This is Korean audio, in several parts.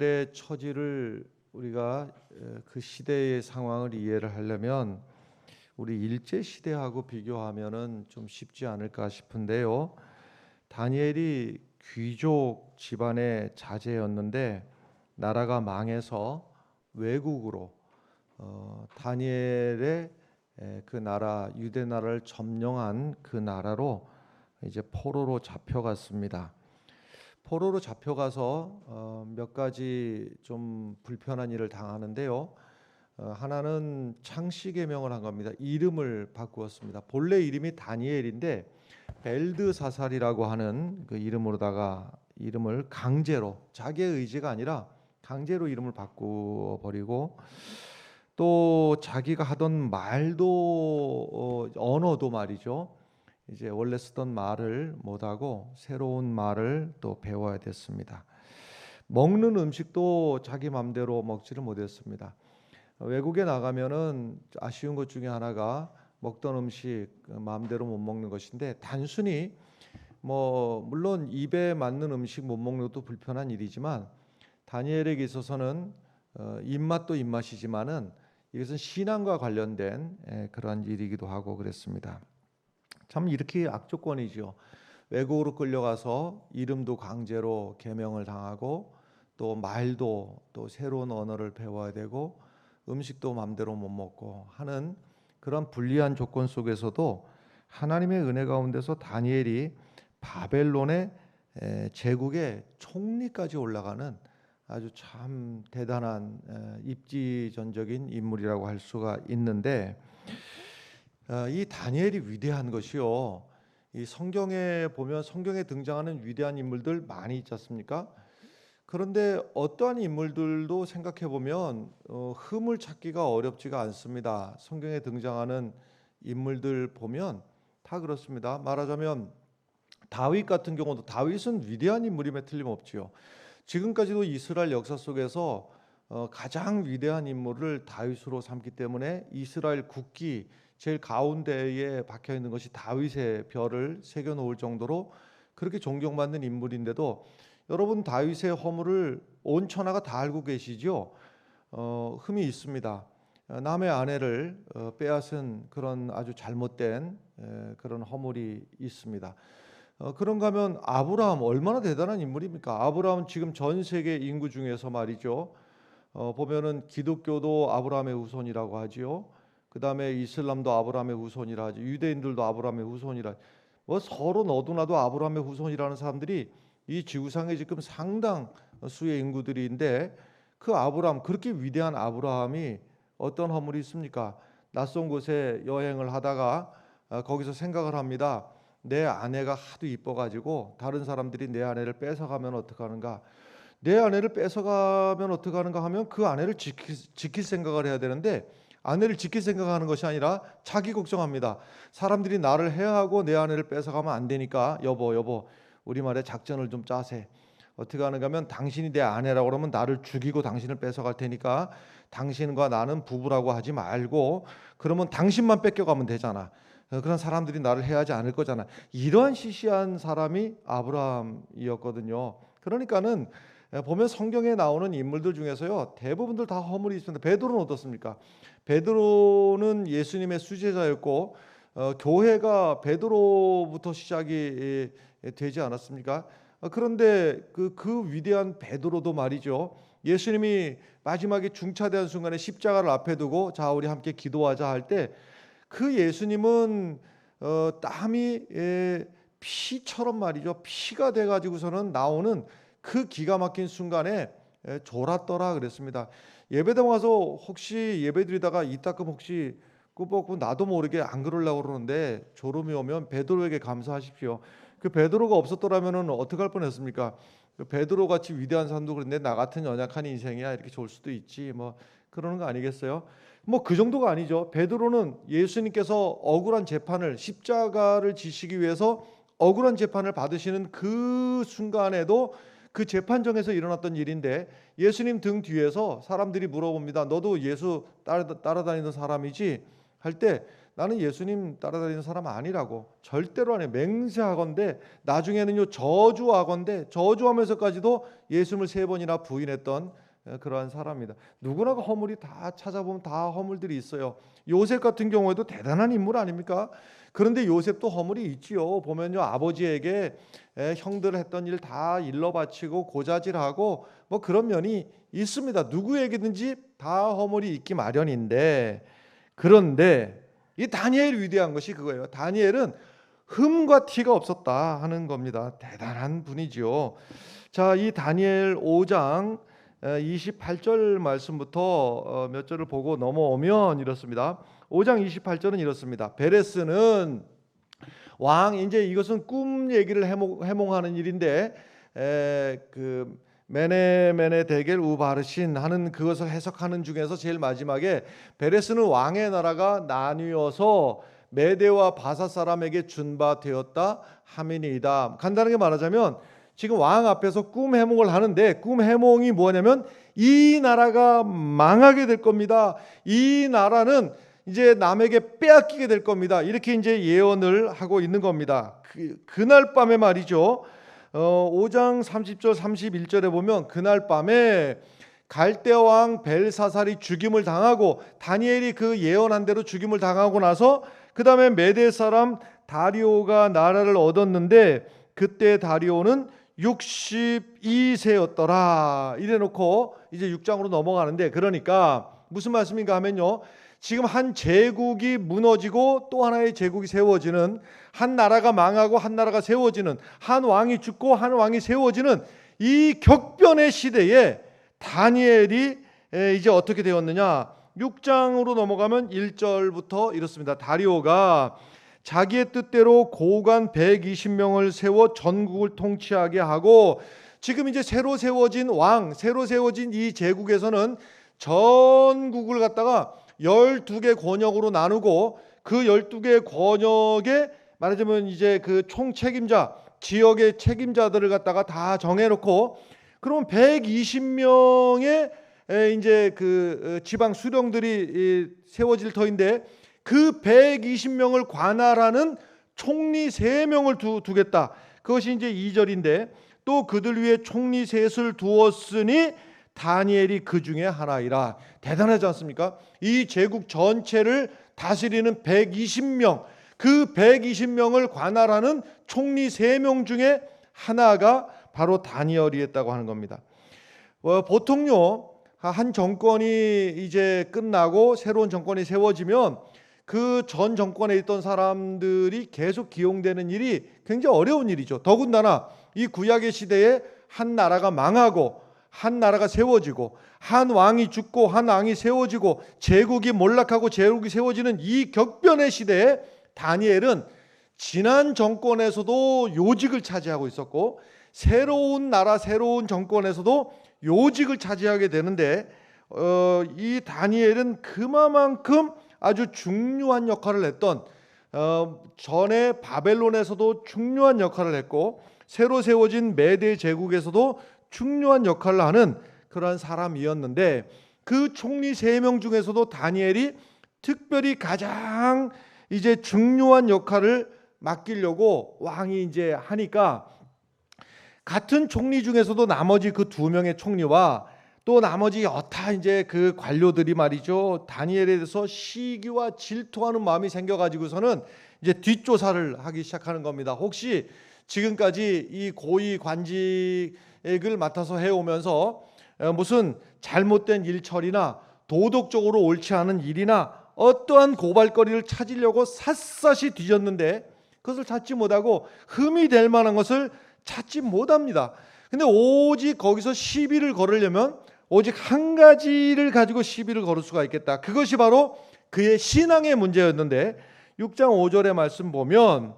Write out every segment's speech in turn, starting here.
의 처지를 우리가 그 시대의 상황을 이해를 하려면 우리 일제 시대하고 비교하면은 좀 쉽지 않을까 싶은데요. 다니엘이 귀족 집안의 자제였는데 나라가 망해서 외국으로 다니엘의 그 나라 유대 나라를 점령한 그 나라로 이제 포로로 잡혀갔습니다. 포로로 잡혀가서 몇 가지 좀 불편한 일을 당하는데요. 하나는 창씨 계명을 한 겁니다. 이름을 바꾸었습니다. 본래 이름이 다니엘인데 벨드사살이라고 하는 그 이름으로다가 이름을 강제로, 자기의 의지가 아니라 강제로 이름을 바꾸어 버리고, 또 자기가 하던 말도 언어도 말이죠. 이제 원래 쓰던 말을 못하고 새로운 말을 또 배워야 됐습니다. 먹는 음식도 자기 맘대로 먹지를 못했습니다. 외국에 나가면은 아쉬운 것 중에 하나가 먹던 음식 마음대로 못 먹는 것인데, 단순히 물론 입에 맞는 음식 못 먹는 것도 불편한 일이지만 다니엘에게 있어서는 입맛도 입맛이지만은 이것은 신앙과 관련된 그러한 일이기도 하고 그랬습니다. 참 이렇게 악조건이죠. 외국으로 끌려가서 이름도 강제로 개명을 당하고, 또 말도 또 새로운 언어를 배워야 되고, 음식도 마음대로 못 먹고 하는 그런 불리한 조건 속에서도 하나님의 은혜 가운데서 다니엘이 바벨론의 제국의 총리까지 올라가는 아주 참 대단한 입지전적인 인물이라고 할 수가 있는데, 이 다니엘이 위대한 것이요. 이 성경에 보면 성경에 등장하는 위대한 인물들 많이 있지 않습니까? 그런데 어떠한 인물들도 생각해 보면 흠을 찾기가 어렵지가 않습니다. 성경에 등장하는 인물들 보면 다 그렇습니다. 말하자면 다윗 같은 경우도, 다윗은 위대한 인물임에 틀림없지요. 지금까지도 이스라엘 역사 속에서 가장 위대한 인물을 다윗으로 삼기 때문에 이스라엘 국기 제일 가운데에 박혀 있는 것이 다윗의 별을 새겨 놓을 정도로 그렇게 존경받는 인물인데도, 여러분 다윗의 허물을 온 천하가 다 알고 계시죠? 흠이 있습니다. 남의 아내를 빼앗은 그런 아주 잘못된 그런 허물이 있습니다. 그런가 하면 아브라함 얼마나 대단한 인물입니까? 아브라함 지금 전 세계 인구 중에서 말이죠. 보면은 기독교도 아브라함의 후손이라고 하지요. 그 다음에 이슬람도 아브라함의 후손이라 하죠. 유대인들도 아브라함의 후손이라. 서로 너도나도 아브라함의 후손이라는 사람들이 이 지구상에 지금 상당 수의 인구들인데, 그 아브라함, 그렇게 위대한 아브라함이 어떤 허물이 있습니까? 낯선 곳에 여행을 하다가 거기서 생각을 합니다. 내 아내가 하도 이뻐가지고 다른 사람들이 내 아내를 뺏어가면 어떡하는가? 내 아내를 뺏어가면 어떡하는가 하면 그 아내를 지킬 생각을 해야 되는데, 아내를 지킬 생각하는 것이 아니라 자기 걱정합니다. 사람들이 나를 해하고 내 아내를 뺏어가면 안 되니까 여보 우리말에 작전을 좀 짜세. 어떻게 하는가 하면, 당신이 내 아내라고 그러면 나를 죽이고 당신을 뺏어갈 테니까 당신과 나는 부부라고 하지 말고, 그러면 당신만 뺏겨가면 되잖아. 그런 사람들이 나를 해하지 않을 거잖아. 이러한 시시한 사람이 아브라함이었거든요. 그러니까는 보면 성경에 나오는 인물들 중에서요, 대부분들 다 허물이 있습니다. 베드로는 어떻습니까? 베드로는 예수님의 수제자였고, 교회가 베드로부터 시작이 되지 않았습니까? 그런데 그 위대한 베드로도 말이죠, 예수님이 마지막에 중차대한 순간에 십자가를 앞에 두고 자 우리 함께 기도하자 할 때, 그 예수님은 땀이 피처럼 말이죠, 피가 돼 가지고서는 나오는 그 기가 막힌 순간에 졸았더라 그랬습니다. 예배당 와서 혹시 예배드리다가 이따금 혹시 꾸벅꾸 나도 모르게 안 그러려고 그러는데 졸음이 오면 베드로에게 감사하십시오. 그 베드로가 없었더라면은 어떻게 할 뻔했습니까? 그 베드로 같이 위대한 사람도 그런데 나 같은 연약한 인생이야 이렇게 좋을 수도 있지, 그러는 거 아니겠어요? 그 정도가 아니죠. 베드로는 예수님께서 억울한 재판을, 십자가를 지시기 위해서 억울한 재판을 받으시는 그 순간에도, 그 재판정에서 일어났던 일인데, 예수님 등 뒤에서 사람들이 물어봅니다. 너도 예수 따라다니는 사람이지? 할 때 나는 예수님 따라다니는 사람 아니라고 절대로 안 해. 맹세하건대 나중에는요 저주하건대 저주하면서까지도 예수님을 3번이나 부인했던 그러한 사람입니다. 누구나 허물이 다 찾아보면 다 허물들이 있어요. 요셉 같은 경우에도 대단한 인물 아닙니까? 그런데 요셉도 허물이 있지요. 보면요 아버지에게 형들 했던 일 다 일러 바치고 고자질하고 뭐 그런 면이 있습니다. 누구에게든지 다 허물이 있기 마련인데, 그런데 이 다니엘 위대한 것이 그거예요. 다니엘은 흠과 티가 없었다 하는 겁니다. 대단한 분이지요. 자, 이 다니엘 5장 28절 말씀부터 몇 절을 보고 넘어오면 이렇습니다. 5장 28절은 이렇습니다. 베레스는 왕, 이제 이것은 꿈 얘기를 해몽하는 일인데 그 메네 데겔 우바르신 하는 그것을 해석하는 중에서 제일 마지막에 베레스는 왕의 나라가 나뉘어서 메대와 바사 사람에게 준바되었다 하미니이다. 간단하게 말하자면 지금 왕 앞에서 꿈 해몽을 하는데, 꿈 해몽이 뭐냐면 이 나라가 망하게 될 겁니다. 이 나라는 이제 남에게 빼앗기게 될 겁니다. 이렇게 이제 예언을 하고 있는 겁니다. 그날 밤에 말이죠. 5장 30절 31절에 보면 그날 밤에 갈대 왕 벨사살이 죽임을 당하고 다니엘이 그 예언한 대로 죽임을 당하고 나서 그 다음에 메대 사람 다리오가 나라를 얻었는데 그때 다리오는 62세였더라. 이래놓고 이제 6장으로 넘어가는데, 그러니까 무슨 말씀인가 하면요, 지금 한 제국이 무너지고 또 하나의 제국이 세워지는, 한 나라가 망하고 한 나라가 세워지는, 한 왕이 죽고 한 왕이 세워지는 이 격변의 시대에 다니엘이 이제 어떻게 되었느냐. 6장으로 넘어가면 1절부터 이렇습니다. 다리오가 자기의 뜻대로 고관 120명을 세워 전국을 통치하게 하고, 지금 이제 새로 세워진 왕, 새로 세워진 이 제국에서는 전국을 갖다가 12개 권역으로 나누고 그 12개 권역에 말하자면 이제 그 총책임자, 지역의 책임자들을 갖다가 다 정해놓고, 그러면 120명의 이제 그 지방 수령들이 세워질 터인데 그 120명을 관할하는 총리 3명을 두겠다. 그것이 이제 2절인데, 또 그들 위에 총리 셋을 두었으니 다니엘이 그 중에 하나이라. 대단하지 않습니까? 이 제국 전체를 다스리는 120명, 그 120명을 관할하는 총리 3명 중에 하나가 바로 다니엘이었다고 하는 겁니다. 보통요, 한 정권이 이제 끝나고 새로운 정권이 세워지면 그 전 정권에 있던 사람들이 계속 기용되는 일이 굉장히 어려운 일이죠. 더군다나 이 구약의 시대에 한 나라가 망하고 한 나라가 세워지고 한 왕이 죽고 한 왕이 세워지고 제국이 몰락하고 제국이 세워지는 이 격변의 시대에 다니엘은 지난 정권에서도 요직을 차지하고 있었고 새로운 나라 새로운 정권에서도 요직을 차지하게 되는데, 이 다니엘은 그만큼 아주 중요한 역할을 했던, 전에 바벨론에서도 중요한 역할을 했고 새로 세워진 메대 제국에서도 중요한 역할을 하는 그러한 사람이었는데, 그 총리 3명 중에서도 다니엘이 특별히 가장 이제 중요한 역할을 맡기려고 왕이 이제 하니까, 같은 총리 중에서도 나머지 그 2명의 총리와 또 나머지 여타 이제 그 관료들이 말이죠, 다니엘에 대해서 시기와 질투하는 마음이 생겨가지고서는 이제 뒷조사를 하기 시작하는 겁니다. 혹시 지금까지 이 고위 관직을 맡아서 해오면서 무슨 잘못된 일 처리나 도덕적으로 옳지 않은 일이나 어떠한 고발거리를 찾으려고 샅샅이 뒤졌는데 그것을 찾지 못하고 흠이 될 만한 것을 찾지 못합니다. 근데 오직 거기서 시비를 걸으려면 오직 한 가지를 가지고 시비를 걸을 수가 있겠다. 그것이 바로 그의 신앙의 문제였는데, 6장 5절의 말씀 보면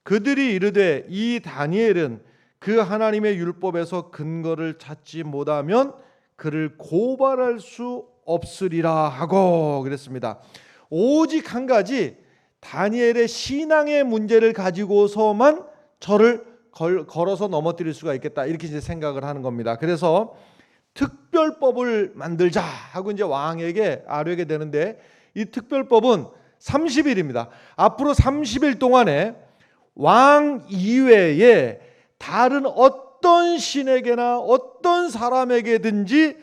그들이 이르되 이 다니엘은 그 하나님의 율법에서 근거를 찾지 못하면 그를 고발할 수 없으리라 하고 그랬습니다. 오직 한 가지, 다니엘의 신앙의 문제를 가지고서만 저를 걸어서 넘어뜨릴 수가 있겠다, 이렇게 이제 생각을 하는 겁니다. 그래서 특별법을 만들자 하고 이제 왕에게 아뢰게 되는데, 이 특별법은 30일입니다. 앞으로 30일 동안에 왕 이외에 다른 어떤 신에게나 어떤 사람에게든지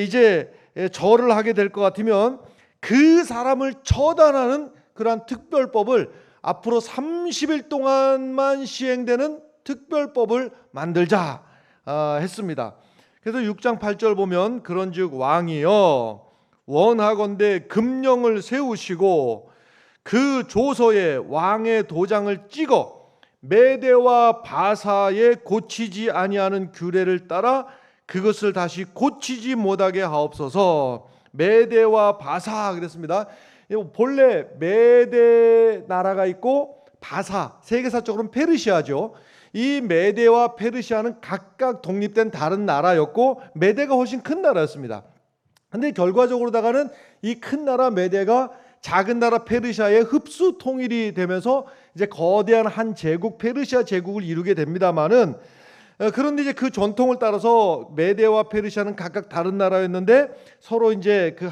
이제 절을 하게 될 것 같으면 그 사람을 처단하는 그러한 특별법을 앞으로 30일 동안만 시행되는 특별법을 만들자 했습니다. 그래서 6장 8절 보면 그런즉 왕이여 원하건대 금령을 세우시고 그 조서에 왕의 도장을 찍어 메대와 바사에 고치지 아니하는 규례를 따라 그것을 다시 고치지 못하게 하옵소서. 메대와 바사 그랬습니다. 본래 메대 나라가 있고 바사, 세계사적으로는 페르시아죠. 이 메대와 페르시아는 각각 독립된 다른 나라였고 메대가 훨씬 큰 나라였습니다. 근데 결과적으로다가는 이 큰 나라 메대가 작은 나라 페르시아의 흡수 통일이 되면서 이제 거대한 한 제국 페르시아 제국을 이루게 됩니다만은 그런데 이제 그 전통을 따라서 메대와 페르시아는 각각 다른 나라였는데 서로 이제 그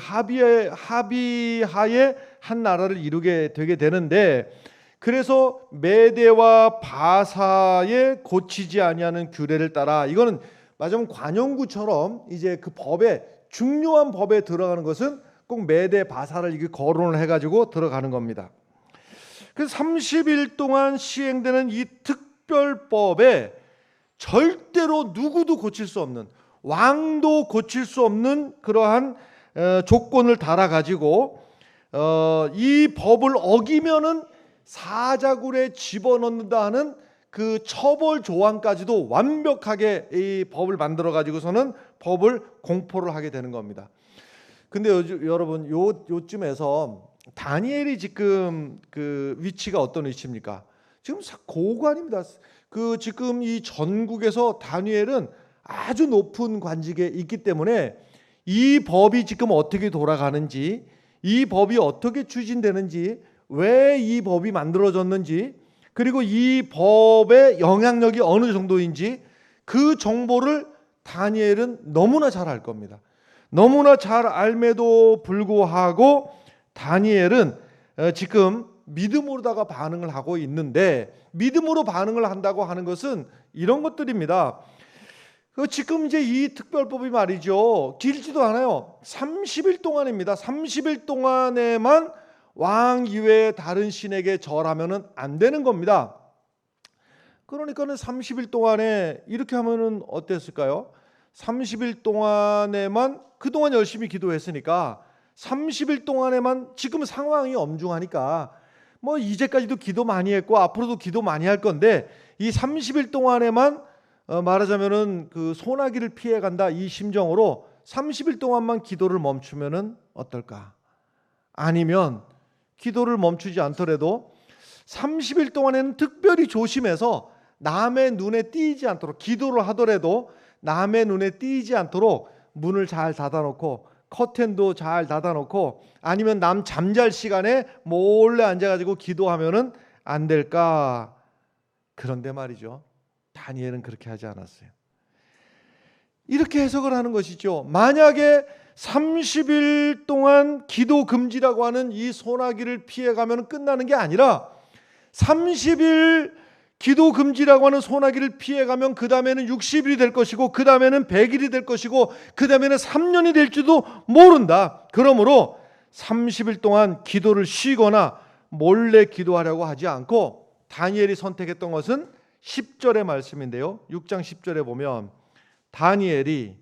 합의하에 한 나라를 이루게 되게 되는데 그래서 메대와 바사에 고치지 아니하는 규례를 따라 이거는 말하자면 관용구처럼 이제 그 법에 중요한 법에 들어가는 것은 꼭 메대 바사를 이게 거론을 해가지고 들어가는 겁니다. 그래서 30일 동안 시행되는 이 특별법에 절대로 누구도 고칠 수 없는 왕도 고칠 수 없는 그러한 조건을 달아가지고 이 법을 어기면은 사자굴에 집어넣는다 하는 그 처벌 조항까지도 완벽하게 이 법을 만들어 가지고서는 법을 공포를 하게 되는 겁니다. 근데 여러분 요쯤에서 다니엘이 지금 그 위치가 어떤 위치입니까? 지금 고관입니다. 그 지금 이 전국에서 다니엘은 아주 높은 관직에 있기 때문에 이 법이 지금 어떻게 돌아가는지, 이 법이 어떻게 추진되는지, 왜 이 법이 만들어졌는지, 그리고 이 법의 영향력이 어느 정도인지 그 정보를 다니엘은 너무나 잘 알 겁니다. 너무나 잘 알매도 불구하고 다니엘은 지금 믿음으로다가 반응을 하고 있는데, 믿음으로 반응을 한다고 하는 것은 이런 것들입니다. 지금 이제 이 특별법이 말이죠, 길지도 않아요. 30일 동안입니다. 30일 동안에만 왕 이외에 다른 신에게 절하면은 안 되는 겁니다. 그러니까는 30일 동안에 이렇게 하면은 어땠을까요? 30일 동안에만 그동안 열심히 기도했으니까 30일 동안에만 지금 상황이 엄중하니까 뭐 이제까지도 기도 많이 했고 앞으로도 기도 많이 할 건데 이 30일 동안에만 말하자면은 그 소나기를 피해 간다 이 심정으로 30일 동안만 기도를 멈추면은 어떨까? 아니면 기도를 멈추지 않더라도 30일 동안에는 특별히 조심해서 남의 눈에 띄지 않도록, 기도를 하더라도 남의 눈에 띄지 않도록 문을 잘 닫아놓고 커튼도 잘 닫아놓고 아니면 남 잠잘 시간에 몰래 앉아가지고 기도하면은 안 될까? 그런데 말이죠, 다니엘은 그렇게 하지 않았어요. 이렇게 해석을 하는 것이죠. 만약에 30일 동안 기도 금지라고 하는 이 소나기를 피해가면 끝나는 게 아니라 30일 기도 금지라고 하는 소나기를 피해가면 그 다음에는 60일이 될 것이고 그 다음에는 100일이 될 것이고 그 다음에는 3년이 될지도 모른다. 그러므로 30일 동안 기도를 쉬거나 몰래 기도하려고 하지 않고 다니엘이 선택했던 것은 10절의 말씀인데요. 6장 10절에 보면 다니엘이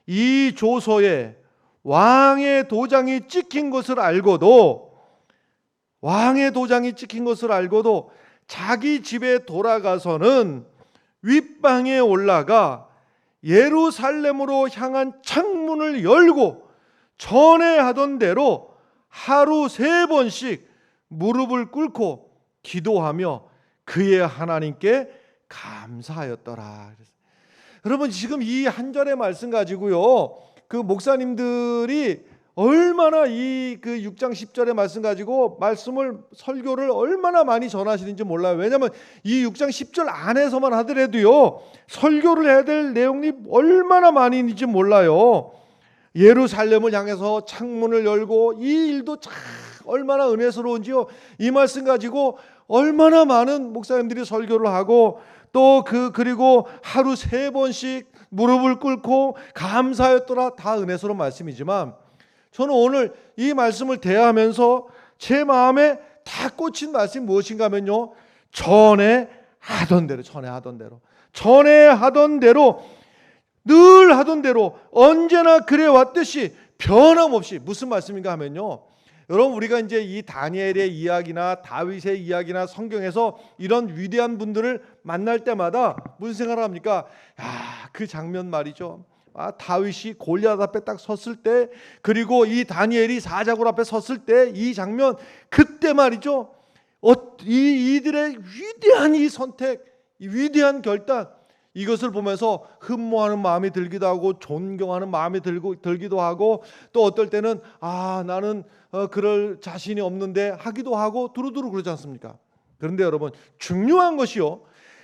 이 조서에 왕의 도장이 찍힌 것을 알고도 자기 집에 돌아가서는 윗방에 올라가 예루살렘으로 향한 창문을 열고 전에 하던 대로 하루 3번씩 무릎을 꿇고 기도하며 그의 하나님께 감사하였더라. 여러분 지금 이 한 절의 말씀 가지고요, 그 목사님들이 얼마나 이 그 6장 10절의 말씀 가지고 설교를 얼마나 많이 전하시는지 몰라요. 왜냐하면 이 6장 10절 안에서만 하더라도요 설교를 해야 될 내용이 얼마나 많이 있는지 몰라요. 예루살렘을 향해서 창문을 열고 이 일도 참 얼마나 은혜스러운지요. 이 말씀 가지고 얼마나 많은 목사님들이 설교를 하고 또 그리고 하루 3번씩 무릎을 꿇고 감사했더라. 다 은혜스러운 말씀이지만 저는 오늘 이 말씀을 대하면서 제 마음에 다 꽂힌 말씀이 무엇인가 하면요, 전에 하던 대로 늘 하던 대로 언제나 그래 왔듯이 변함없이. 무슨 말씀인가 하면요, 여러분 우리가 이제 이 다니엘의 이야기나 다윗의 이야기나 성경에서 이런 위대한 분들을 만날 때마다 무슨 생각을 합니까? 그 장면 말이죠. 다윗이 골리앗 앞에 딱 섰을 때, 그리고 이 다니엘이 사자굴 앞에 섰을 때 이 장면, 그때 말이죠, 이들의 위대한 이 선택, 이 위대한 결단, 이것을 보면서 흠모하는 마음이 들기도 하고 존경하는 마음이 들기도 하고 또 어떨 때는 나는 그럴 자신이 없는데 하기도 하고 두루두루 그러지 않습니까? 그런데 여러분, 중요한 것이요,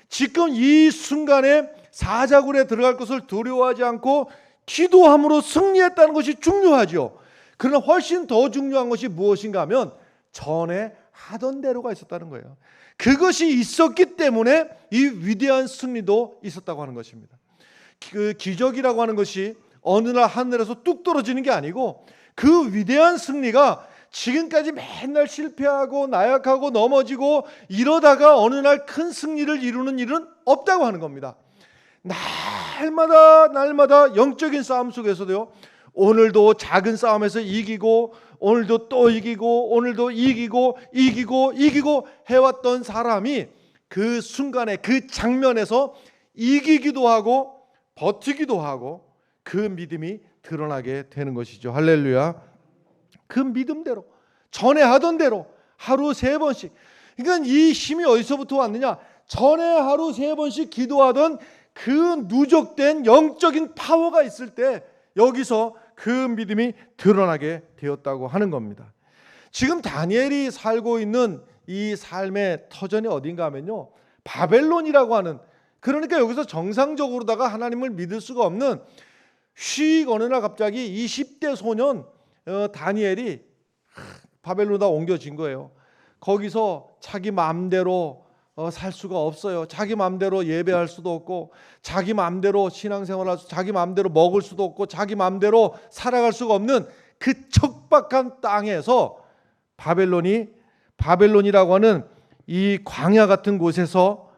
지금 이 순간에 사자굴에 들어갈 것을 두려워하지 않고 기도함으로 승리했다는 것이 중요하죠. 그러나 훨씬 더 중요한 것이 무엇인가 하면 전에 하던 대로가 있었다는 거예요. 그것이 있었기 때문에 이 위대한 승리도 있었다고 하는 것입니다. 그 기적이라고 하는 것이 어느 날 하늘에서 뚝 떨어지는 게 아니고, 그 위대한 승리가 지금까지 맨날 실패하고 나약하고 넘어지고 이러다가 어느 날 큰 승리를 이루는 일은 없다고 하는 겁니다. 날마다 영적인 싸움 속에서도요, 오늘도 작은 싸움에서 이기고 오늘도 또 이기고 오늘도 이기고 해왔던 사람이 그 순간에 그 장면에서 이기기도 하고 버티기도 하고 그 믿음이 드러나게 되는 것이죠. 할렐루야. 그 믿음대로 전에 하던 대로 하루 3번씩. 그러니까 이 힘이 어디서부터 왔느냐? 전에 하루 3번씩 기도하던 그 누적된 영적인 파워가 있을 때 여기서 그 믿음이 드러나게 되었다고 하는 겁니다. 지금 다니엘이 살고 있는 이 삶의 터전이 어딘가 하면요, 바벨론이라고 하는, 그러니까 여기서 정상적으로다가 하나님을 믿을 수가 없는, 어느 날 갑자기 20대 소년 다니엘이 바벨론에다 옮겨진 거예요. 거기서 자기 마음대로 살 수가 없어요. 자기 마음대로 예배할 수도 없고, 자기 마음대로 신앙생활할 수, 자기 마음대로 먹을 수도 없고, 자기 마음대로 살아갈 수가 없는 그 척박한 땅에서 바벨론이라고 하는 이 광야 같은 곳에서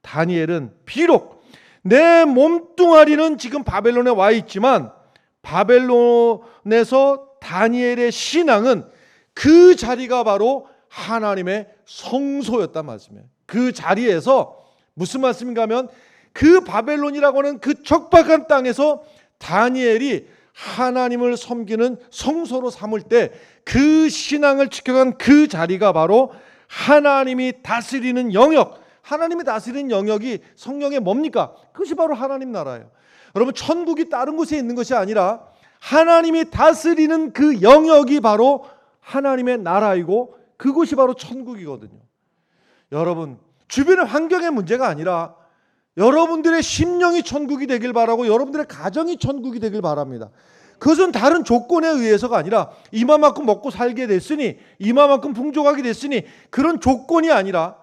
다니엘은 비록 내 몸뚱아리는 지금 바벨론에 와 있지만 바벨론에서 다니엘의 신앙은 그 자리가 바로 하나님의 성소였단 말씀이에요. 그 자리에서 무슨 말씀인가 하면 그 바벨론이라고 하는 그 척박한 땅에서 다니엘이 하나님을 섬기는 성소로 삼을 때 그 신앙을 지켜간 그 자리가 바로 하나님이 다스리는 영역, 하나님이 다스리는 영역이 성경에 뭡니까? 그것이 바로 하나님 나라예요. 여러분, 천국이 다른 곳에 있는 것이 아니라 하나님이 다스리는 그 영역이 바로 하나님의 나라이고 그곳이 바로 천국이거든요. 여러분, 주변의 환경의 문제가 아니라 여러분들의 심령이 천국이 되길 바라고 여러분들의 가정이 천국이 되길 바랍니다. 그것은 다른 조건에 의해서가 아니라 이만큼 먹고 살게 됐으니, 이만큼 풍족하게 됐으니, 그런 조건이 아니라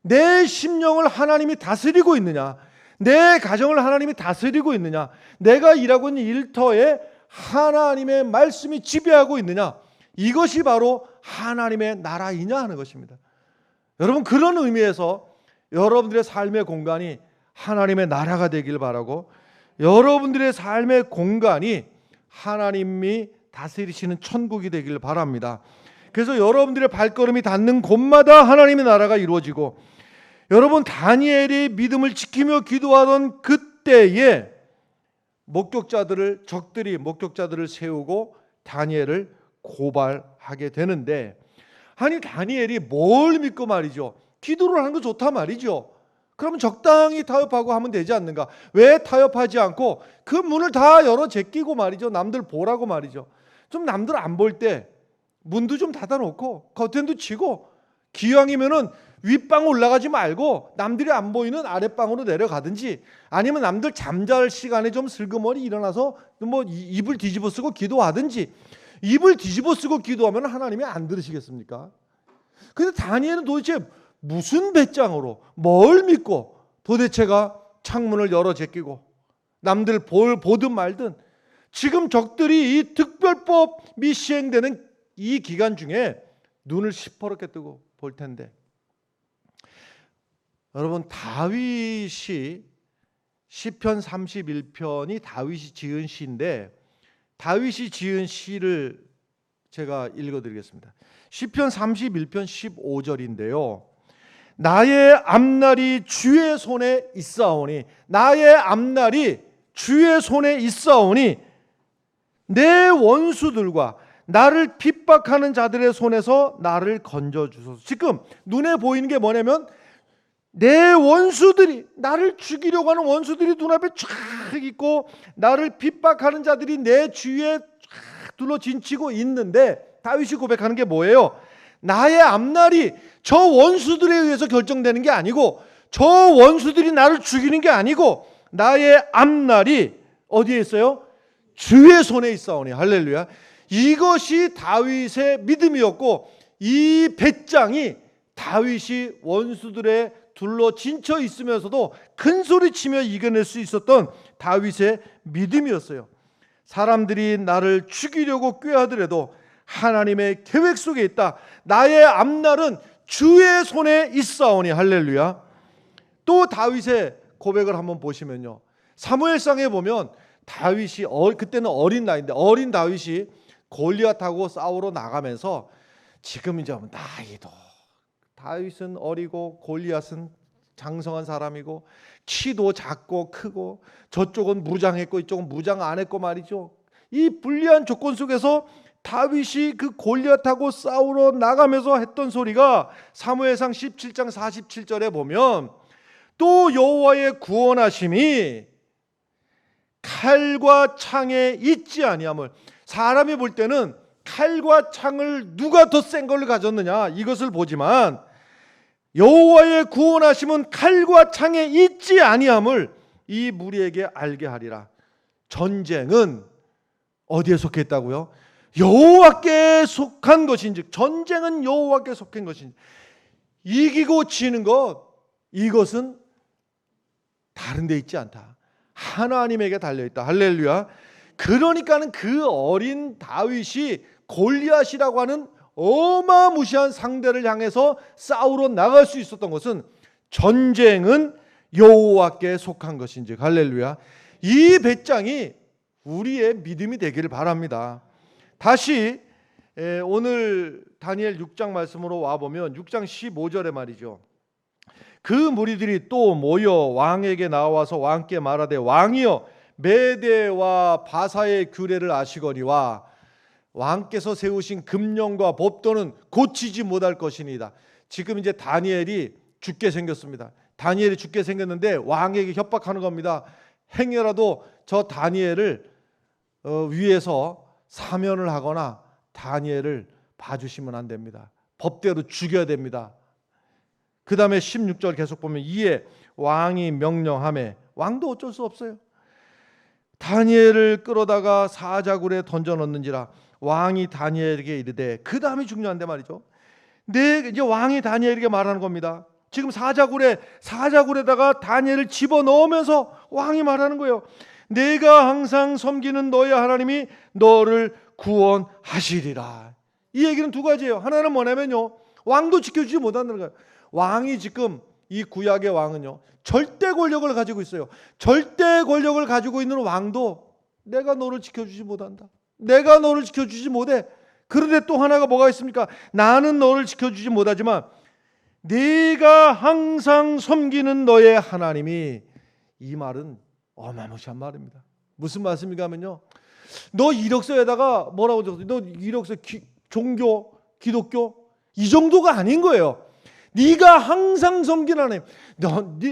내 심령을 하나님이 다스리고 있느냐, 내 가정을 하나님이 다스리고 있느냐, 내가 일하고 있는 일터에 하나님의 말씀이 지배하고 있느냐, 이것이 바로 하나님의 나라이냐 하는 것입니다. 여러분, 그런 의미에서 여러분들의 삶의 공간이 하나님의 나라가 되길 바라고, 여러분들의 삶의 공간이 하나님이 다스리시는 천국이 되길 바랍니다. 그래서 여러분들의 발걸음이 닿는 곳마다 하나님의 나라가 이루어지고, 여러분 다니엘이 믿음을 지키며 기도하던 그때에 적들이 목격자들을 세우고 다니엘을 고발하게 되는데, 아니 다니엘이 뭘 믿고 말이죠, 기도를 하는 거 좋다 말이죠. 그러면 적당히 타협하고 하면 되지 않는가? 왜 타협하지 않고 그 문을 다 열어 제끼고 말이죠, 남들 보라고 말이죠. 좀 남들 안 볼 때 문도 좀 닫아놓고 커튼도 치고, 기왕이면은 윗방 올라가지 말고 남들이 안 보이는 아랫방으로 내려가든지, 아니면 남들 잠잘 시간에 좀 슬그머니 일어나서 뭐 이불 뒤집어 쓰고 기도하든지, 입을 뒤집어 쓰고 기도하면 하나님이 안 들으시겠습니까? 근데 다니엘은 도대체 무슨 배짱으로 뭘 믿고 도대체가 창문을 열어 제끼고 남들 보든 말든 지금 적들이 이 특별법이 시행되는 이 기간 중에 눈을 시퍼렇게 뜨고 볼 텐데, 여러분, 다윗이 시편 31편이 다윗이 지은 시인데, 다윗이 지은 시를 제가 읽어드리겠습니다. 시편 31편 15절인데요. 나의 앞날이 주의 손에 있사오니, 나의 앞날이 주의 손에 있사오니 내 원수들과 나를 핍박하는 자들의 손에서 나를 건져주소서. 지금 눈에 보이는 게 뭐냐면 내 원수들이, 나를 죽이려고 하는 원수들이 눈앞에 쫙 있고 나를 핍박하는 자들이 내 주위에 쫙 둘러진치고 있는데, 다윗이 고백하는 게 뭐예요? 나의 앞날이 저 원수들에 의해서 결정되는 게 아니고, 저 원수들이 나를 죽이는 게 아니고, 나의 앞날이 어디에 있어요? 주의 손에 있사오니. 할렐루야. 이것이 다윗의 믿음이었고, 이 배짱이 다윗이 원수들의 둘러 진쳐 있으면서도 큰 소리치며 이겨낼 수 있었던 다윗의 믿음이었어요. 사람들이 나를 죽이려고 꾀하더라도 하나님의 계획 속에 있다. 나의 앞날은 주의 손에 있사오니. 할렐루야. 또 다윗의 고백을 한번 보시면요, 사무엘상에 보면 다윗이 그때는 어린 나이인데, 어린 다윗이 골리앗하고 싸우러 나가면서, 지금 이제 나이도 다윗은 어리고 골리앗은 장성한 사람이고 키도 작고 크고, 저쪽은 무장했고 이쪽은 무장 안 했고 말이죠. 이 불리한 조건 속에서 다윗이 그 골리앗하고 싸우러 나가면서 했던 소리가 사무엘상 17장 47절에 보면, 또 여호와의 구원하심이 칼과 창에 있지 아니함을. 사람이 볼 때는 칼과 창을 누가 더 센 걸 가졌느냐 이것을 보지만, 여호와의 구원하심은 칼과 창에 있지 아니함을 이 무리에게 알게 하리라. 전쟁은 어디에 속해 있다고요? 여호와께 속한 것인즉, 전쟁은 여호와께 속한 것인즉, 이기고 지는 것, 이것은 다른 데 있지 않다. 하나님에게 달려있다. 할렐루야. 그러니까는 그 어린 다윗이 골리앗이라고 하는 어마무시한 상대를 향해서 싸우러 나갈 수 있었던 것은, 전쟁은 여호와께 속한 것인즉. 할렐루야. 이 배짱이 우리의 믿음이 되기를 바랍니다. 다시 오늘 다니엘 6장 말씀으로 와보면 6장 15절에 말이죠, 그 무리들이 또 모여 왕에게 나와서 왕께 말하되, 왕이여 메대와 바사의 규례를 아시거니와 왕께서 세우신 금령과 법도는 고치지 못할 것이니이다. 지금 이제 다니엘이 죽게 생겼습니다. 다니엘이 죽게 생겼는데 왕에게 협박하는 겁니다. 행여라도 저 다니엘을 위해서 사면을 하거나 다니엘을 봐주시면 안 됩니다. 법대로 죽여야 됩니다. 그 다음에 16절 계속 보면, 이에 왕이 명령하매, 왕도 어쩔 수 없어요. 다니엘을 끌어다가 사자굴에 던져넣는지라. 왕이 다니엘에게 이르되, 그 다음이 중요한데 말이죠, 이제 왕이 다니엘에게 말하는 겁니다. 지금 사자굴에다가 다니엘을 집어넣으면서 왕이 말하는 거예요. 내가 항상 섬기는 너의 하나님이 너를 구원하시리라. 이 얘기는 두 가지예요. 하나는 뭐냐면요, 왕도 지켜주지 못한다는 거예요. 왕이 지금, 이 구약의 왕은요, 절대 권력을 가지고 있어요. 절대 권력을 가지고 있는 왕도 내가 너를 지켜주지 못한다. 내가 너를 지켜주지 못해. 그런데 또 하나가 뭐가 있습니까? 나는 너를 지켜주지 못하지만 네가 항상 섬기는 너의 하나님이. 이 말은 어마무시한 말입니다. 무슨 말씀인가 하면요, 너 이력서에다가 뭐라고 적었어? 너 이력서 종교, 기독교 이 정도가 아닌 거예요. 네가 항상 섬기는 하나님.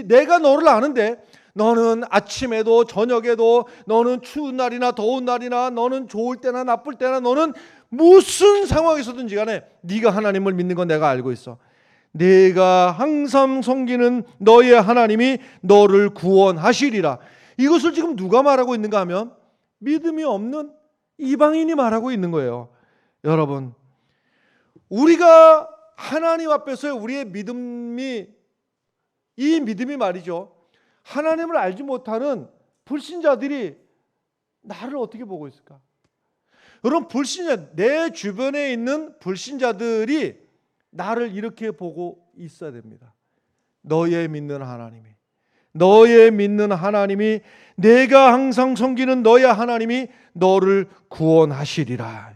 내가 너를 아는데, 너는 아침에도 저녁에도, 너는 추운 날이나 더운 날이나, 너는 좋을 때나 나쁠 때나, 너는 무슨 상황에서든지 간에 네가 하나님을 믿는 건 내가 알고 있어. 내가 항상 섬기는 너의 하나님이 너를 구원하시리라. 이것을 지금 누가 말하고 있는가 하면 믿음이 없는 이방인이 말하고 있는 거예요. 여러분, 우리가 하나님 앞에서 우리의 믿음이, 이 믿음이 말이죠, 하나님을 알지 못하는 불신자들이 나를 어떻게 보고 있을까? 여러분, 내 주변에 있는 불신자들이 나를 이렇게 보고 있어야 됩니다. 너의 믿는 하나님이, 내가 항상 섬기는 너의 하나님이 너를 구원하시리라.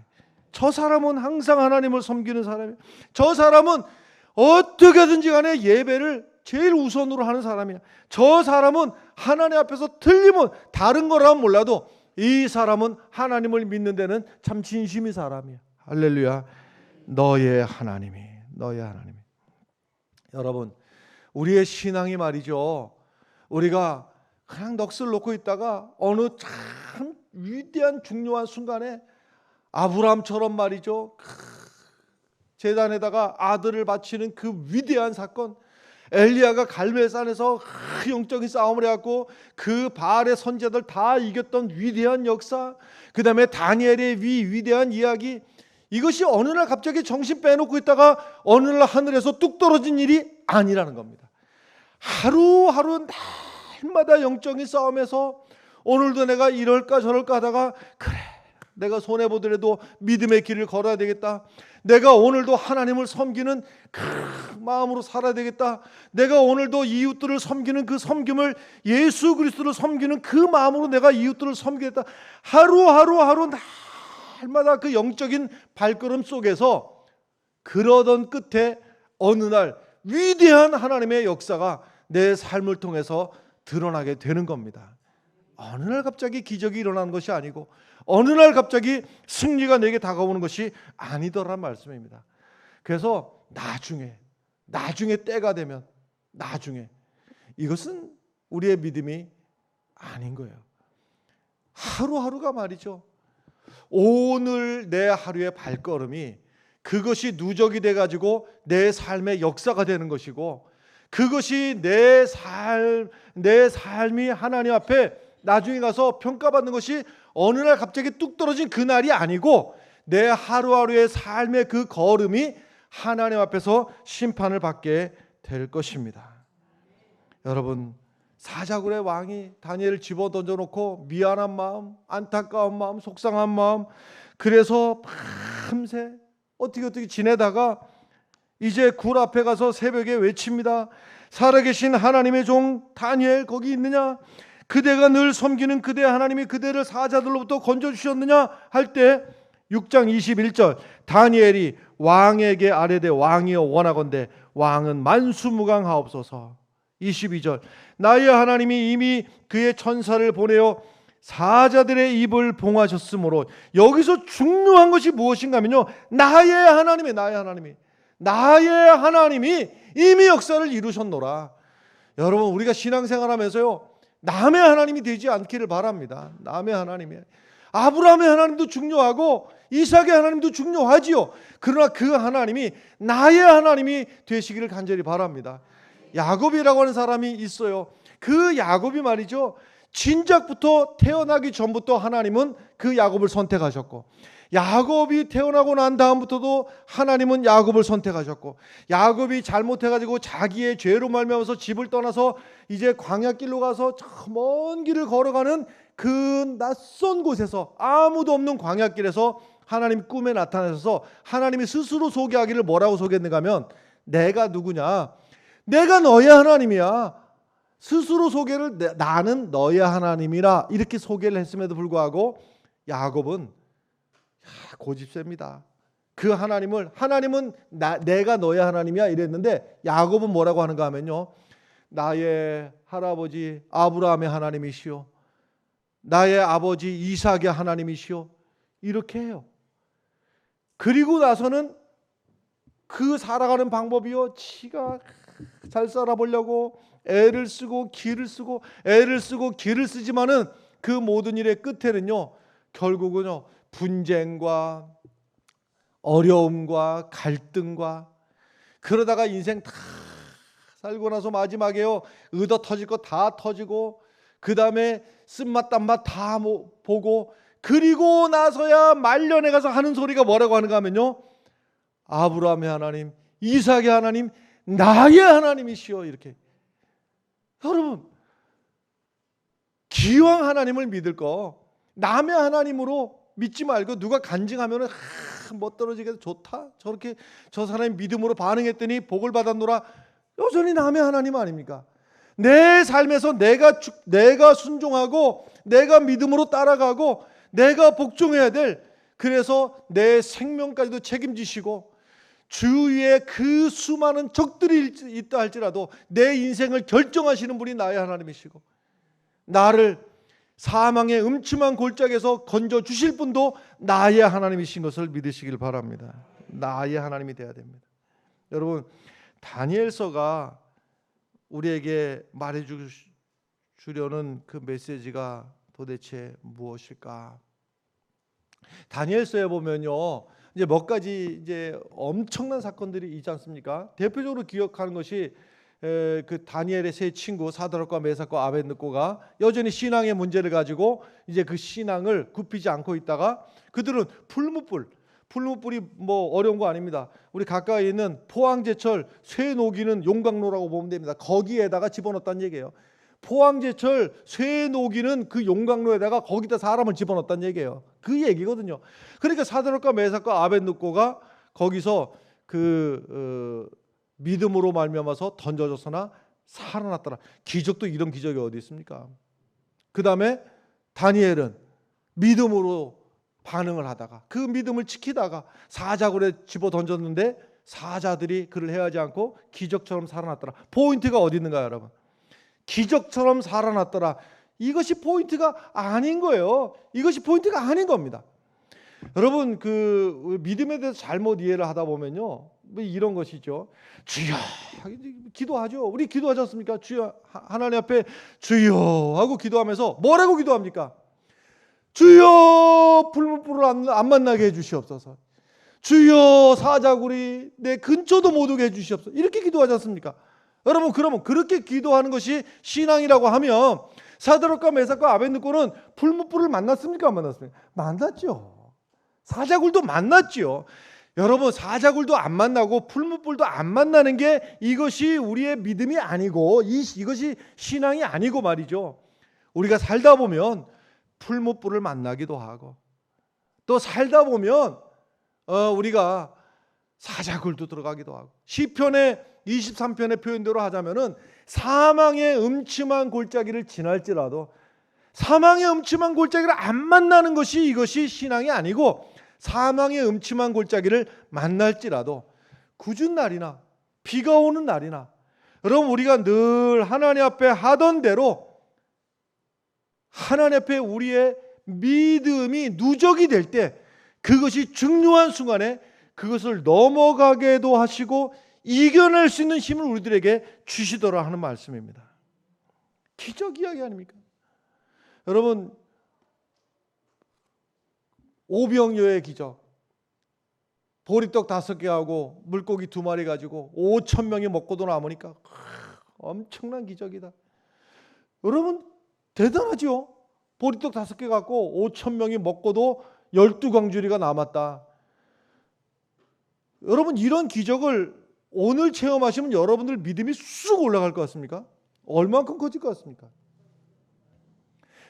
저 사람은 항상 하나님을 섬기는 사람이야. 저 사람은 어떻게든지 간에 예배를 제일 우선으로 하는 사람이야. 저 사람은 하나님 앞에서 틀리면, 다른 거라면 몰라도 이 사람은 하나님을 믿는 데는 참 진심인 사람이야. 할렐루야. 너의 하나님이. 여러분, 우리의 신앙이 말이죠, 우리가 그냥 넋을 놓고 있다가 어느 참 위대한 중요한 순간에 아브라함처럼 말이죠, 제단에다가 아들을 바치는 그 위대한 사건, 엘리야가 갈멜산에서 영적인 싸움을 해갖고 그 바알의 선지자들 다 이겼던 위대한 역사, 그 다음에 다니엘의 위대한 이야기, 이것이 어느 날 갑자기 정신 빼놓고 있다가 어느 날 하늘에서 뚝 떨어진 일이 아니라는 겁니다. 하루하루 날마다 영적인 싸움에서 오늘도 내가 이럴까 저럴까 하다가, 그래, 내가 손해보더라도 믿음의 길을 걸어야 되겠다. 내가 오늘도 하나님을 섬기는 그 마음으로 살아야 되겠다. 내가 오늘도 이웃들을 섬기는 그 섬김을, 예수 그리스도를 섬기는 그 마음으로 내가 이웃들을 섬기겠다. 하루 날마다 그 영적인 발걸음 속에서 그러던 끝에 어느 날 위대한 하나님의 역사가 내 삶을 통해서 드러나게 되는 겁니다. 어느 날 갑자기 기적이 일어나는 것이 아니고, 어느 날 갑자기 승리가 내게 다가오는 것이 아니더란 말씀입니다. 그래서 나중에 때가 되면, 이것은 우리의 믿음이 아닌 거예요. 하루하루가 말이죠, 오늘 내 하루의 발걸음이, 그것이 누적이 돼가지고 내 삶의 역사가 되는 것이고, 그것이 내 삶이 하나님 앞에 나중에 가서 평가받는 것이 어느 날 갑자기 뚝 떨어진 그 날이 아니고, 내 하루하루의 삶의 그 걸음이 하나님 앞에서 심판을 받게 될 것입니다. 여러분, 사자굴의 왕이 다니엘을 집어 던져놓고 미안한 마음, 안타까운 마음, 속상한 마음, 그래서 밤새 어떻게 지내다가 이제 굴 앞에 가서 새벽에 외칩니다. 살아계신 하나님의 종 다니엘 거기 있느냐? 그대가 늘 섬기는 그대 하나님이 그대를 사자들로부터 건져주셨느냐? 할 때 6장 21절, 다니엘이 왕에게 아뢰되, 왕이여 원하건대 왕은 만수무강하옵소서. 22절, 나의 하나님이 이미 그의 천사를 보내어 사자들의 입을 봉하셨으므로. 여기서 중요한 것이 무엇인가 하면요, 나의 하나님이 이미 역사를 이루셨노라. 여러분, 우리가 신앙생활하면서요, 남의 하나님이 되지 않기를 바랍니다. 남의 하나님이, 아브라함의 하나님도 중요하고 이삭의 하나님도 중요하지요. 그러나 그 하나님이 나의 하나님이 되시기를 간절히 바랍니다. 야곱이라고 하는 사람이 있어요. 그 야곱이 말이죠, 진작부터 태어나기 전부터 하나님은 그 야곱을 선택하셨고, 야곱이 태어나고 난 다음부터도 하나님은 야곱을 선택하셨고, 야곱이 잘못해가지고 자기의 죄로 말미암아서 집을 떠나서 이제 광야길로 가서 저 먼 길을 걸어가는 그 낯선 곳에서, 아무도 없는 광야길에서 하나님 꿈에 나타나셔서 하나님이 스스로 소개하기를 뭐라고 소개했는가 하면, 내가 누구냐? 내가 너의 하나님이야. 스스로 소개를 나는 너의 하나님이라 이렇게 소개를 했음에도 불구하고 야곱은 고집셉니다. 그 하나님은 내가 너의 하나님이야 이랬는데, 야곱은 뭐라고 하는가 하면요, 나의 할아버지 아브라함의 하나님이시오, 나의 아버지 이삭의 하나님이시오, 이렇게 해요. 그리고 나서는 그 살아가는 방법이요, 지가 잘 살아보려고 애를 쓰고 기를 쓰지만은 그 모든 일의 끝에는요, 결국은요, 분쟁과 어려움과 갈등과, 그러다가 인생 다 살고 나서 마지막에요, 의도 터질 거 다 터지고, 그 다음에 쓴맛 단맛 다 보고, 그리고 나서야 말년에 가서 하는 소리가 뭐라고 하는가 하면요, 아브라함의 하나님, 이삭의 하나님, 나의 하나님이시여. 이렇게. 여러분, 기왕 하나님을 믿을 거 남의 하나님으로 믿지 말고, 누가 간증하면은 멋떨어지게 좋다, 저렇게 저 사람이 믿음으로 반응했더니 복을 받았노라, 여전히 남의 하나님 아닙니까? 내 삶에서 내가 순종하고 내가 믿음으로 따라가고 내가 복종해야 될, 그래서 내 생명까지도 책임지시고 주위에 그 수많은 적들이 있다 할지라도 내 인생을 결정하시는 분이 나의 하나님이시고, 나를 사망의 음침한 골짜기에서 건져 주실 분도 나의 하나님이신 것을 믿으시길 바랍니다. 나의 하나님이 되어야 됩니다. 여러분, 다니엘서가 우리에게 말해 주려는 그 메시지가 도대체 무엇일까? 다니엘서에 보면요, 이제 몇 가지 이제 엄청난 사건들이 있지 않습니까? 대표적으로 기억하는 것이 그 다니엘의 세 친구 사드락과 메삭과 아벳느고가 여전히 신앙의 문제를 가지고 이제 그 신앙을 굽히지 않고 있다가, 그들은 풀무불이 뭐 어려운 거 아닙니다. 우리 가까이 있는 포항제철 쇠 녹이는 용광로라고 보면 됩니다. 거기에다가 집어넣었다는 얘기예요. 포항제철 쇠 녹이는 그 용광로에다가 거기다 사람을 집어넣었다는 얘기예요. 그 얘기거든요. 그러니까 사드락과 메삭과 아벳느고가 거기서 믿음으로 말미암아서 던져졌으나 살아났더라. 기적도 이런 기적이 어디 있습니까? 그 다음에 다니엘은 믿음으로 반응을 하다가 그 믿음을 지키다가 사자굴에 집어 던졌는데 사자들이 그를 해하지 않고 기적처럼 살아났더라. 포인트가 어디 있는가요, 여러분? 기적처럼 살아났더라. 이것이 포인트가 아닌 거예요. 이것이 포인트가 아닌 겁니다. 여러분, 그 믿음에 대해서 잘못 이해를 하다 보면요, 뭐 이런 것이죠. 주여, 기도하죠. 우리 기도하지 않습니까? 주여, 하나님 앞에 주여 하고 기도하면서 뭐라고 기도합니까? 주여, 풀무불을 안 만나게 해주시옵소서. 주여, 사자굴이 내 근처도 못 오게 해주시옵소서. 이렇게 기도하지 않습니까? 여러분, 그러면 그렇게 기도하는 것이 신앙이라고 하면 사드락과 메삭과 아벳느고는 풀무불을 만났습니까? 안 만났습니까? 만났죠. 사자굴도 만났죠. 여러분, 사자굴도 안 만나고 풀무불도 안 만나는 게 이것이 우리의 믿음이 아니고 이것이 신앙이 아니고 말이죠. 우리가 살다 보면 풀무불을 만나기도 하고, 또 살다 보면 우리가 사자굴도 들어가기도 하고, 시편의 23편의 표현대로 하자면은 사망의 음침한 골짜기를 지날지라도 사망의 음침한 골짜기를 안 만나는 것이 이것이 신앙이 아니고, 사망의 음침한 골짜기를 만날지라도 궂은 날이나 비가 오는 날이나, 여러분, 우리가 늘 하나님 앞에 하던 대로 하나님 앞에 우리의 믿음이 누적이 될 때, 그것이 중요한 순간에 그것을 넘어가게도 하시고 이겨낼 수 있는 힘을 우리들에게 주시더라 하는 말씀입니다. 기적 이야기 아닙니까? 여러분, 오병이어의 기적, 보리떡 5개하고 물고기 2마리 가지고 5,000명이 먹고도 남으니까 엄청난 기적이다. 여러분, 대단하죠? 보리떡 5개 갖고 5,000명이 먹고도 12광주리가 남았다. 여러분, 이런 기적을 오늘 체험하시면 여러분들 믿음이 쑥 올라갈 것 같습니까? 얼만큼 커질 것 같습니까?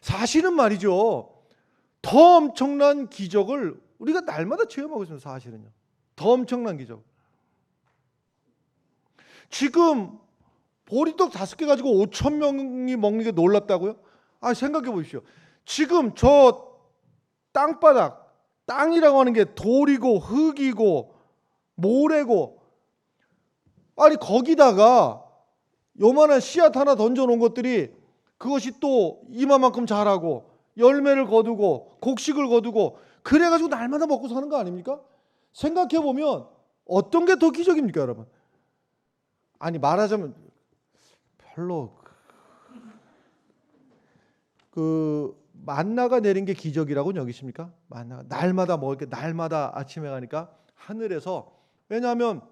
사실은 말이죠, 더 엄청난 기적을 우리가 날마다 체험하고 있습니다. 사실은요, 더 엄청난 기적. 지금 보리떡 5개 가지고 5,000명이 먹는 게 놀랍다고요? 생각해 보십시오. 지금 저 땅바닥, 땅이라고 하는 게 돌이고 흙이고 모래고, 아니 거기다가 요만한 씨앗 하나 던져놓은 것들이 그것이 또 이마만큼 자라고 열매를 거두고 곡식을 거두고 그래가지고 날마다 먹고 사는 거 아닙니까? 생각해 보면 어떤 게 더 기적입니까, 여러분? 아니, 말하자면 별로 그 만나가 내린 게 기적이라고 여기십니까? 만나가 날마다 먹을 게, 날마다 아침에 가니까 하늘에서, 왜냐하면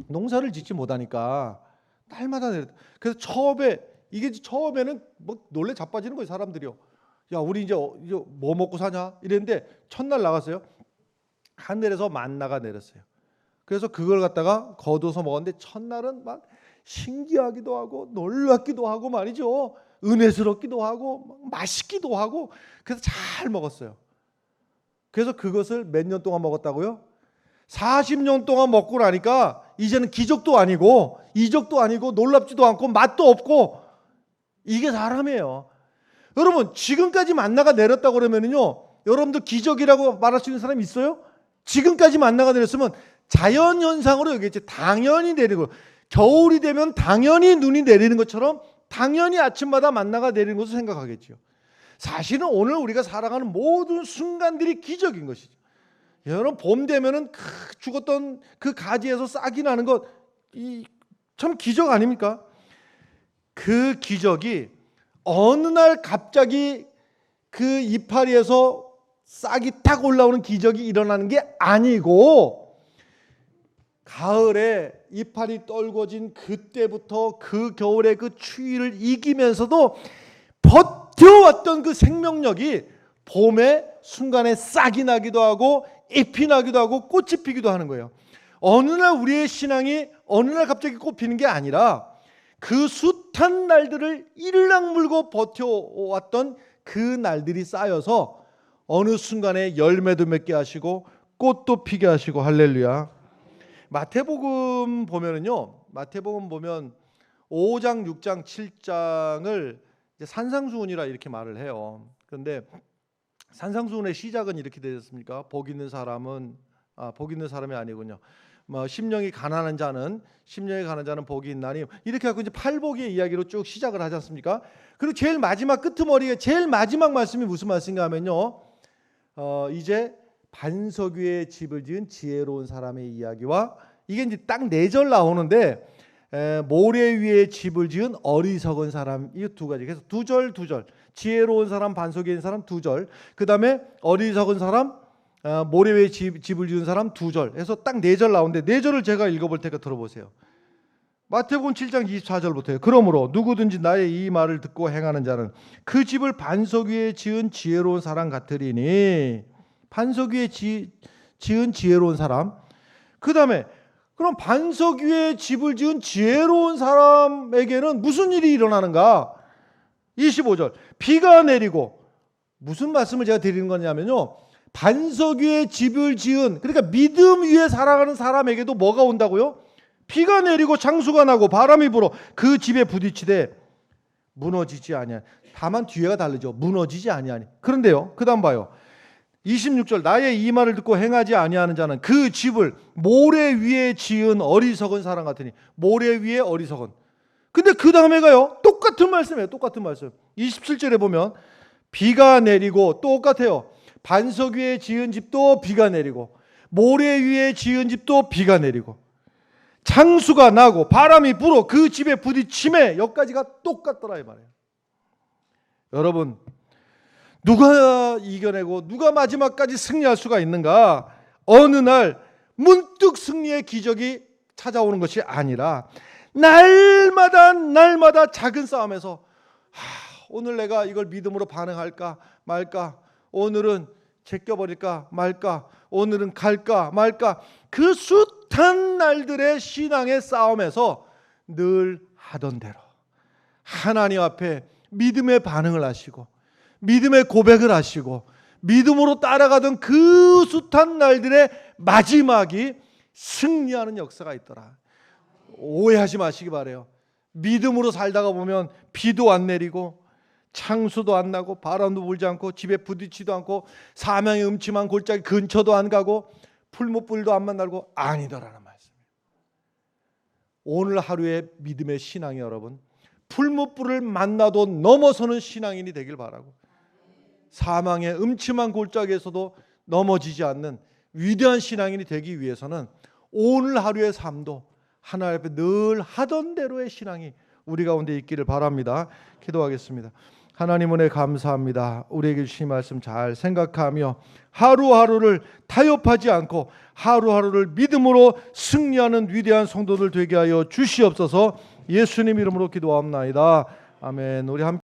농사를 짓지 못하니까 날마다 내렸다. 그래서 처음에는 뭐 놀래 자빠지는 거예요, 사람들이요. 야, 우리 이제 뭐 먹고 사냐? 이랬는데 첫날 나갔어요. 하늘에서 만나가 내렸어요. 그래서 그걸 갖다가 거둬서 먹었는데 첫날은 막 신기하기도 하고 놀랍기도 하고 말이죠. 은혜스럽기도 하고 맛있기도 하고 그래서 잘 먹었어요. 그래서 그것을 몇 년 동안 먹었다고요? 40년 동안 먹고 나니까 이제는 기적도 아니고 이적도 아니고 놀랍지도 않고 맛도 없고 이게 사람이에요. 여러분 지금까지 만나가 내렸다고 그러면요, 여러분들 기적이라고 말할 수 있는 사람이 있어요? 지금까지 만나가 내렸으면 자연현상으로 여기겠지. 당연히 내리고 겨울이 되면 당연히 눈이 내리는 것처럼 당연히 아침마다 만나가 내리는 것을 생각하겠죠. 사실은 오늘 우리가 살아가는 모든 순간들이 기적인 것이죠. 여러분 봄 되면은 죽었던 그 가지에서 싹이 나는 것, 참 기적 아닙니까? 그 기적이 어느 날 갑자기 그 이파리에서 싹이 탁 올라오는 기적이 일어나는 게 아니고 가을에 이파리 떨궈진 그때부터 그 겨울의 그 추위를 이기면서도 버텨왔던 그 생명력이 봄의 순간에 싹이 나기도 하고 잎이 나기도 하고 꽃이 피기도 하는 거예요. 어느 날 우리의 신앙이 어느 날 갑자기 꽃피는 게 아니라 그 숱한 날들을 일랑 물고 버텨왔던 그 날들이 쌓여서 어느 순간에 열매도 맺게 하시고 꽃도 피게 하시고 할렐루야. 마태복음 보면은요, 마태복음 보면 5장, 6장, 7장을 산상수훈이라 이렇게 말을 해요. 그런데 산상수훈의 시작은 이렇게 되었습니까? 복 있는 사람은 복 있는 사람이 아니군요. 심령이 가난한 자는 복이 있나니 이렇게 하고 이제 팔복의 이야기로 쭉 시작을 하지 않습니까? 그리고 제일 마지막 끄트머리에 제일 마지막 말씀이 무슨 말씀인가 하면요, 이제 반석 위에 집을 지은 지혜로운 사람의 이야기와 이게 이제 딱 4절 나오는데 모래 위에 집을 지은 어리석은 사람, 이 두 가지. 그래서 2절 지혜로운 사람, 반석 위에 있는 사람 2절, 그 다음에 어리석은 사람, 모래 위에 집을 지은 사람 2절 해서 딱 4절 나오는데 4절을 제가 읽어볼 테니까 들어보세요. 마태복음 7장 24절부터요. 그러므로 누구든지 나의 이 말을 듣고 행하는 자는 그 집을 반석 위에 지은 지혜로운 사람 같으리니. 반석 위에 지은 지혜로운 사람. 그 다음에 그럼 반석 위에 집을 지은 지혜로운 사람에게는 무슨 일이 일어나는가? 25절 비가 내리고, 무슨 말씀을 제가 드리는 거냐면요, 반석 위에 집을 지은, 그러니까 믿음 위에 살아가는 사람에게도 뭐가 온다고요? 비가 내리고 장수가 나고 바람이 불어 그 집에 부딪히되 무너지지 아니하니. 다만 뒤에가 다르죠. 무너지지 아니하니. 그런데요, 그 다음 봐요. 26절 나의 이 말을 듣고 행하지 아니하는 자는 그 집을 모래 위에 지은 어리석은 사람 같으니. 모래 위에 어리석은. 근데 그 다음에 가요, 똑같은 말씀이에요. 똑같은 말씀. 27절에 보면 비가 내리고, 똑같아요. 반석 위에 지은 집도 비가 내리고 모래 위에 지은 집도 비가 내리고 장수가 나고 바람이 불어 그 집에 부딪힘에, 여기까지가 똑같더라 이 말이에요. 여러분, 누가 이겨내고 누가 마지막까지 승리할 수가 있는가? 어느 날 문득 승리의 기적이 찾아오는 것이 아니라 날마다 작은 싸움에서 오늘 내가 이걸 믿음으로 반응할까 말까, 오늘은 제껴버릴까 말까, 오늘은 갈까 말까, 그 숱한 날들의 신앙의 싸움에서 늘 하던 대로 하나님 앞에 믿음의 반응을 하시고 믿음의 고백을 하시고 믿음으로 따라가던 그 숱한 날들의 마지막이 승리하는 역사가 있더라. 오해하지 마시기 바래요. 믿음으로 살다가 보면 비도 안 내리고 창수도 안 나고 바람도 불지 않고 집에 부딪히도 않고 사망의 음침한 골짜기 근처도 안 가고 풀무불도 안 만나고 아니더라는 말씀이에요. 오늘 하루의 믿음의 신앙이 여러분, 풀무불을 만나도 넘어서는 신앙인이 되길 바라고, 사망의 음침한 골짜기에서도 넘어지지 않는 위대한 신앙인이 되기 위해서는 오늘 하루의 삶도 하나님 앞에 늘 하던 대로의 신앙이 우리 가운데 있기를 바랍니다. 기도하겠습니다. 하나님 은혜 감사합니다. 우리에게 주신 말씀 잘 생각하며 하루하루를 타협하지 않고 하루하루를 믿음으로 승리하는 위대한 성도들 되게 하여 주시옵소서. 예수님 이름으로 기도합나이다. 아멘. 우리 함께